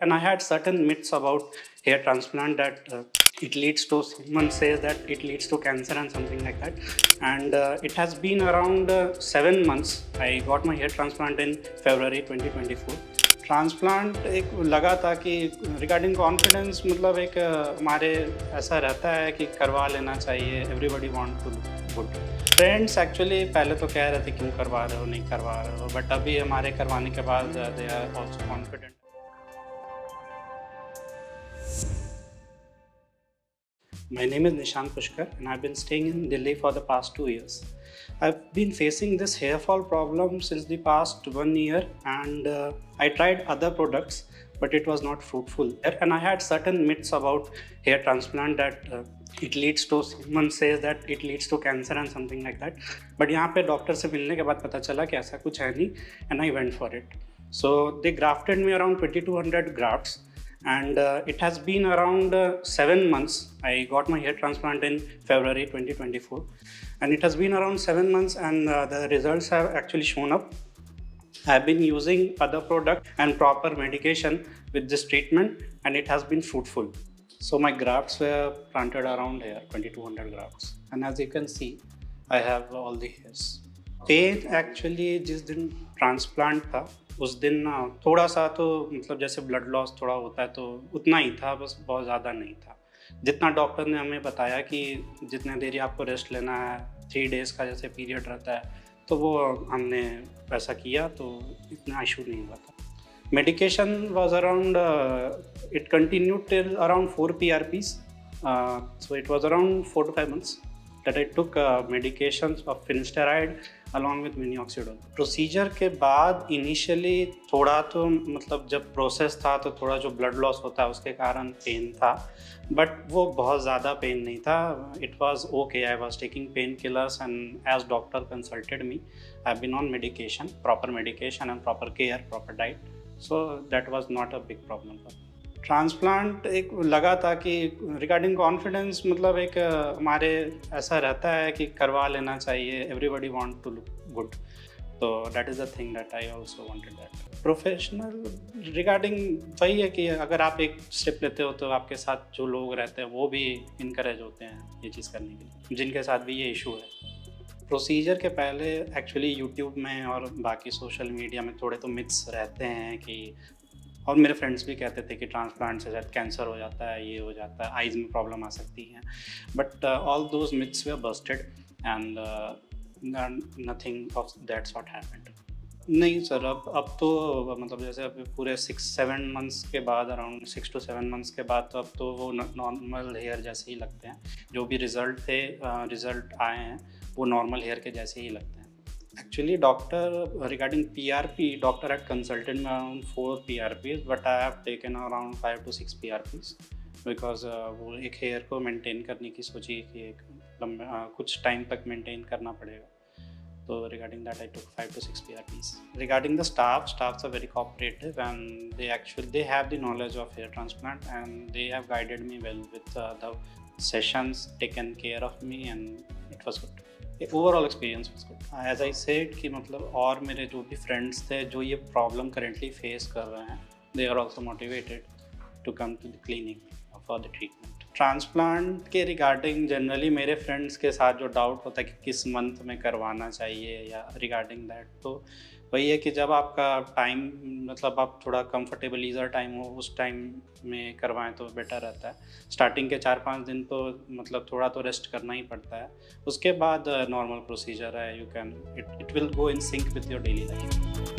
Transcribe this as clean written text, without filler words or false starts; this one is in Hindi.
And I had certain myths about hair transplant that it leads to, someone says that it leads to cancer and something like that. And it has been around 7 months. I got my hair transplant in February 2024. Transplant एक लगा था कि रिगार्डिंग कॉन्फिडेंस मतलब एक हमारे ऐसा रहता है कि करवा लेना चाहिए, everybody want to look good. Friends actually पहले तो कह रहे थे क्यों करवा रहे हो, नहीं करवा रहे हो, बट अभी हमारे करवाने के बाद they are also confident. My name is Nishant Pushkar and I've been staying in Delhi for the past 2 years. I've been facing this hair fall problem since the past 1 year and I tried other products but it was not fruitful. And I had certain myths about hair transplant that it leads to, someone says that it leads to cancer and something like that. But यहाँ पे डॉक्टर से मिलने के बाद पता चला कि ऐसा कुछ है नहीं and I went for it. So they grafted me around 2200 grafts. And it has been around 7 months. I got my hair transplant in February 2024 and it has been around 7 months and the results have actually shown up. I have been using other product and proper medication with this treatment and it has been fruitful. So my grafts were planted around here, 2200 grafts, and as you can see I have all the hairs. Pain actually जिस दिन ट्रांसप्लांट था उस दिन थोड़ा सा तो मतलब जैसे ब्लड लॉस थोड़ा होता है तो उतना ही था, बस बहुत ज़्यादा नहीं था। जितना डॉक्टर ने हमें बताया कि जितने देरी आपको रेस्ट लेना है, 3 डेज़ का जैसे पीरियड रहता है, तो वो हमने वैसा किया तो इतना इशू नहीं हुआ था। Medication was around it continued till around 4 PRPs, so it was around 4 to 5 months that I took medications of finasteride along with minoxidil. Procedure के बाद इनिशियली थोड़ा तो मतलब जब प्रोसेस था तो थोड़ा जो ब्लड लॉस होता है उसके कारण पेन था, बट वो बहुत ज़्यादा पेन नहीं था। It was okay, I was taking painkillers and as doctor consulted me, I have been on medication, proper medication and proper care, proper diet, so that was not a big problem. Transplant एक लगा था कि रिगार्डिंग कॉन्फिडेंस मतलब एक हमारे ऐसा रहता है कि करवा लेना चाहिए, everybody want to look good, तो that is the thing that I also wanted that. Professional regarding वही है कि अगर आप एक स्टेप लेते हो तो आपके साथ जो लोग रहते हैं वो भी इनकरेज होते हैं ये चीज़ करने के लिए, जिनके साथ भी ये इशू है। प्रोसीजर के पहले एक्चुअली यूट्यूब में और बाकी सोशल मीडिया में थोड़े तो मिथ्स रहते हैं कि, और मेरे फ्रेंड्स भी कहते थे कि ट्रांसप्लांट से शायद कैंसर हो जाता है, ये हो जाता है, आइज़ में प्रॉब्लम आ सकती है, but all those myths were Busted and nothing of that sort happened. नहीं सर, अब तो मतलब जैसे अब पूरे 6-7 मंथ्स के बाद, अराउंड 6 to 7 मंथ्स के बाद तो अब तो वो नॉर्मल हेयर जैसे ही लगते हैं। जो भी रिज़ल्ट आए हैं वो नॉर्मल हेयर के जैसे ही लगते हैं। Actually, doctor regarding PRP, doctor had consulted me around 4 PRPs, but I have taken around 5 to 6 PRPs because वो एक हेयर को मेंटेन करने की सोची कि एक कुछ टाइम तक मेंटेन करना पड़ेगा, तो regarding that I took 5 to 6 PRPs. Regarding the staffs are very cooperative and they have the knowledge of hair transplant and they have guided me well with the sessions, taken care of me and it was good. Overall experience was good. As I said कि मतलब और मेरे जो भी फ्रेंड्स थे जो ये प्रॉब्लम करेंटली फेस कर रहे हैं, they are also motivated to come to the clinic for the treatment. Transplant के रिगार्डिंग जनरली मेरे फ्रेंड्स के साथ जो डाउट होता है कि किस मंथ में करवाना चाहिए या रिगार्डिंग दैट, तो वही है कि जब आपका टाइम मतलब आप थोड़ा कंफर्टेबल ईज़र टाइम हो उस टाइम में करवाएं तो बेटर रहता है। स्टार्टिंग के 4-5 दिन तो मतलब थोड़ा तो रेस्ट करना ही पड़ता है, उसके बाद नॉर्मल प्रोसीजर है, you can it will go in sync with your daily life.